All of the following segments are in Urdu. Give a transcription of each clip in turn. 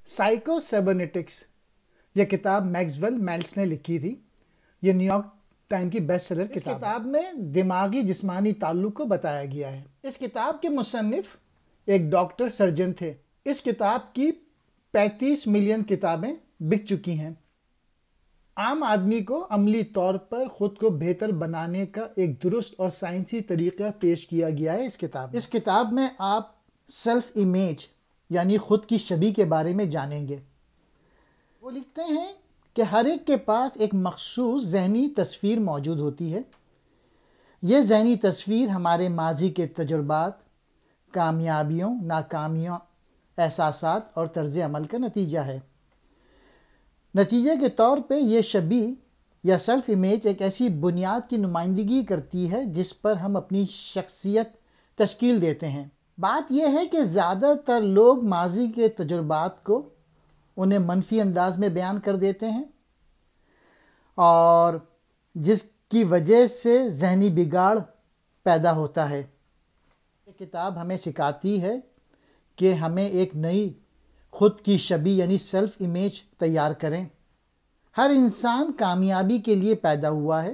سائیکو سیبرنیٹکس یہ کتاب میکسویل میلٹس نے لکھی تھی. یہ نیو یارک ٹائم کی بیسٹ سیلر کتاب. اس کتاب میں دماغی جسمانی تعلق کو بتایا گیا ہے. اس کتاب کے مصنف ایک ڈاکٹر سرجن تھے. اس کتاب کی 35 ملین کتابیں بک چکی ہیں. عام آدمی کو عملی طور پر خود کو بہتر بنانے کا ایک درست اور سائنسی طریقہ پیش کیا گیا ہے اس کتاب میں. اس کتاب میں آپ سیلف امیج یعنی خود کی شبیہ کے بارے میں جانیں گے. وہ لکھتے ہیں کہ ہر ایک کے پاس ایک مخصوص ذہنی تصویر موجود ہوتی ہے. یہ ذہنی تصویر ہمارے ماضی کے تجربات، کامیابیوں، ناکامیوں، احساسات اور طرز عمل کا نتیجہ ہے. نتیجے کے طور پہ یہ شبیہ یا سیلف امیج ایک ایسی بنیاد کی نمائندگی کرتی ہے جس پر ہم اپنی شخصیت تشکیل دیتے ہیں. بات یہ ہے کہ زیادہ تر لوگ ماضی کے تجربات کو انہیں منفی انداز میں بیان کر دیتے ہیں اور جس کی وجہ سے ذہنی بگاڑ پیدا ہوتا ہے. یہ کتاب ہمیں سکھاتی ہے کہ ہمیں ایک نئی خود کی شبیہ یعنی سیلف امیج تیار کریں. ہر انسان کامیابی کے لیے پیدا ہوا ہے.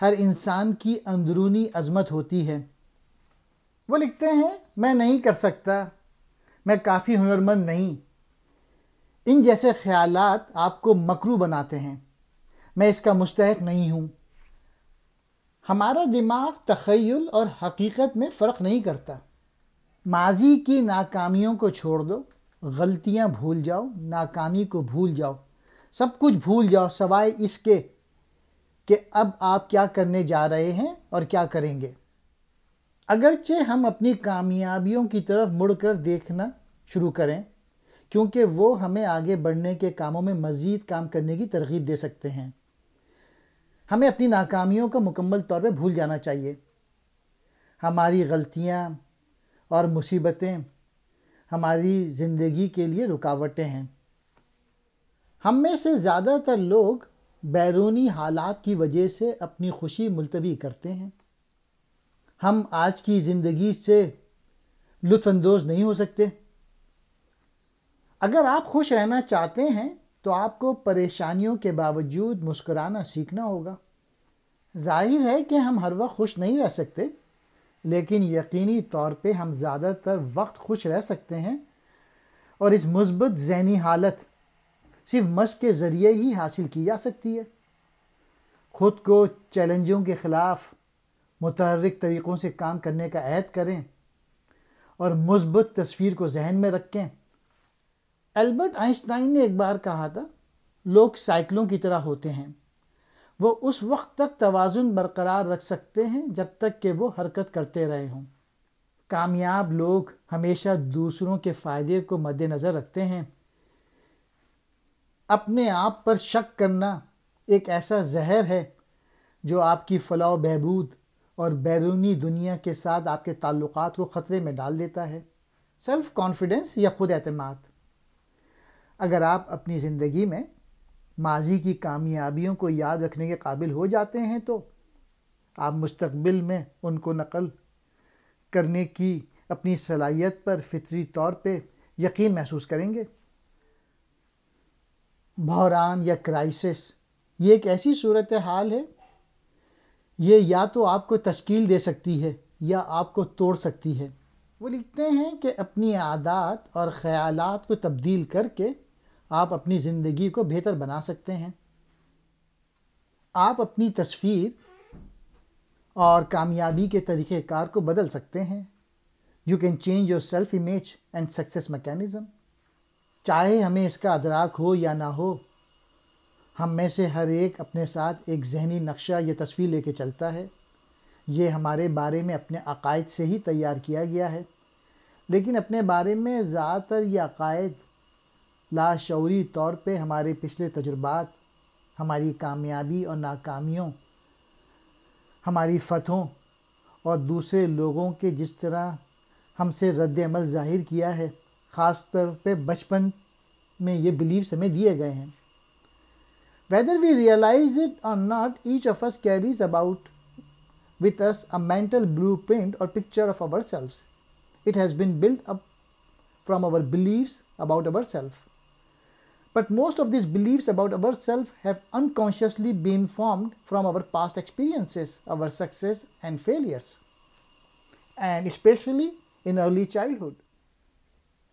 ہر انسان کی اندرونی عظمت ہوتی ہے. وہ لکھتے ہیں میں نہیں کر سکتا، میں کافی ہنرمند نہیں. ان جیسے خیالات آپ کو مکروہ بناتے ہیں. میں اس کا مستحق نہیں ہوں. ہمارا دماغ تخیل اور حقیقت میں فرق نہیں کرتا. ماضی کی ناکامیوں کو چھوڑ دو، غلطیاں بھول جاؤ، ناکامی کو بھول جاؤ، سب کچھ بھول جاؤ سوائے اس کے کہ اب آپ کیا کرنے جا رہے ہیں اور کیا کریں گے. اگرچہ ہم اپنی کامیابیوں کی طرف مڑ کر دیکھنا شروع کریں کیونکہ وہ ہمیں آگے بڑھنے کے کاموں میں مزید کام کرنے کی ترغیب دے سکتے ہیں. ہمیں اپنی ناکامیوں کو مکمل طور پہ بھول جانا چاہیے. ہماری غلطیاں اور مصیبتیں ہماری زندگی کے لیے رکاوٹیں ہیں. ہم میں سے زیادہ تر لوگ بیرونی حالات کی وجہ سے اپنی خوشی ملتوی کرتے ہیں. ہم آج کی زندگی سے لطف اندوز نہیں ہو سکتے. اگر آپ خوش رہنا چاہتے ہیں تو آپ کو پریشانیوں کے باوجود مسکرانا سیکھنا ہوگا. ظاہر ہے کہ ہم ہر وقت خوش نہیں رہ سکتے، لیکن یقینی طور پہ ہم زیادہ تر وقت خوش رہ سکتے ہیں اور اس مثبت ذہنی حالت صرف مشق کے ذریعے ہی حاصل کی جا سکتی ہے. خود کو چیلنجوں کے خلاف متحرک طریقوں سے کام کرنے کا عہد کریں اور مثبت تصویر کو ذہن میں رکھیں. البرٹ آئنسٹائن نے ایک بار کہا تھا لوگ سائیکلوں کی طرح ہوتے ہیں. وہ اس وقت تک توازن برقرار رکھ سکتے ہیں جب تک کہ وہ حرکت کرتے رہے ہوں. کامیاب لوگ ہمیشہ دوسروں کے فائدے کو مد نظر رکھتے ہیں. اپنے آپ پر شک کرنا ایک ایسا زہر ہے جو آپ کی فلاح و بہبود اور بیرونی دنیا کے ساتھ آپ کے تعلقات کو خطرے میں ڈال دیتا ہے. سیلف کانفیڈنس یا خود اعتماد. اگر آپ اپنی زندگی میں ماضی کی کامیابیوں کو یاد رکھنے کے قابل ہو جاتے ہیں تو آپ مستقبل میں ان کو نقل کرنے کی اپنی صلاحیت پر فطری طور پہ یقین محسوس کریں گے. بحران یا کرائسس یہ ایک ایسی صورتحال ہے، یہ یا تو آپ کو تشکیل دے سکتی ہے یا آپ کو توڑ سکتی ہے. وہ لکھتے ہیں کہ اپنی عادات اور خیالات کو تبدیل کر کے آپ اپنی زندگی کو بہتر بنا سکتے ہیں. آپ اپنی تصویر اور کامیابی کے طریقہ کار کو بدل سکتے ہیں. You can change your self image and success mechanism. چاہے ہمیں اس کا ادراک ہو یا نہ ہو، ہم میں سے ہر ایک اپنے ساتھ ایک ذہنی نقشہ یا تصویر لے کے چلتا ہے. یہ ہمارے بارے میں اپنے عقائد سے ہی تیار کیا گیا ہے، لیکن اپنے بارے میں زیادہ تر یہ عقائد لاشعوری طور پہ ہمارے پچھلے تجربات، ہماری کامیابی اور ناکامیوں، ہماری فتحوں اور دوسرے لوگوں کے جس طرح ہم سے رد عمل ظاہر کیا ہے، خاص طور پہ بچپن میں یہ بلیفز ہمیں دیے گئے ہیں. Whether we realize it or not, each of us carries about with us a mental blueprint or picture of ourselves. It has been built up from our beliefs about ourselves. But most of these beliefs about ourselves have unconsciously been formed from our past experiences, our success and failures, and especially in early childhood.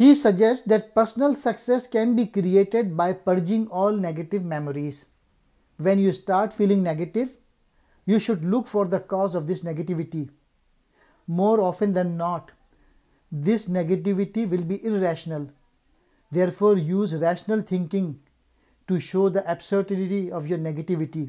He suggests that personal success can be created by purging all negative memories. When you start feeling negative, you should look for the cause of this negativity. More often than not, this negativity will be irrational. Therefore, use rational thinking to show the absurdity of your negativity.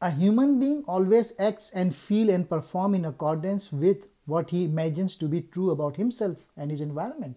A human being always acts and feel and perform in accordance with what he imagines to be true about himself and his environment.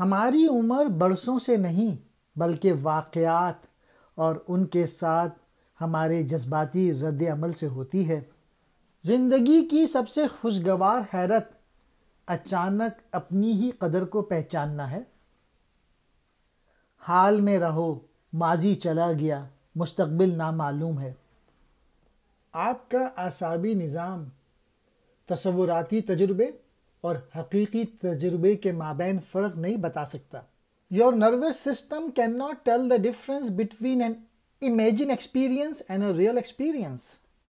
ہماری عمر برسوں سے نہیں بلکہ واقعات اور ان کے ساتھ ہمارے جذباتی رد عمل سے ہوتی ہے۔ زندگی کی سب سے خوشگوار حیرت اچانک اپنی ہی قدر کو پہچاننا ہے۔ حال میں رہو، ماضی چلا گیا، مستقبل نامعلوم ہے۔ آپ کا اعصابی نظام تصوراتی تجربے اور حقیقی تجربے کے مابین فرق نہیں بتا سکتا۔ Your nervous system cannot tell the difference between an imagined experience and a real experience.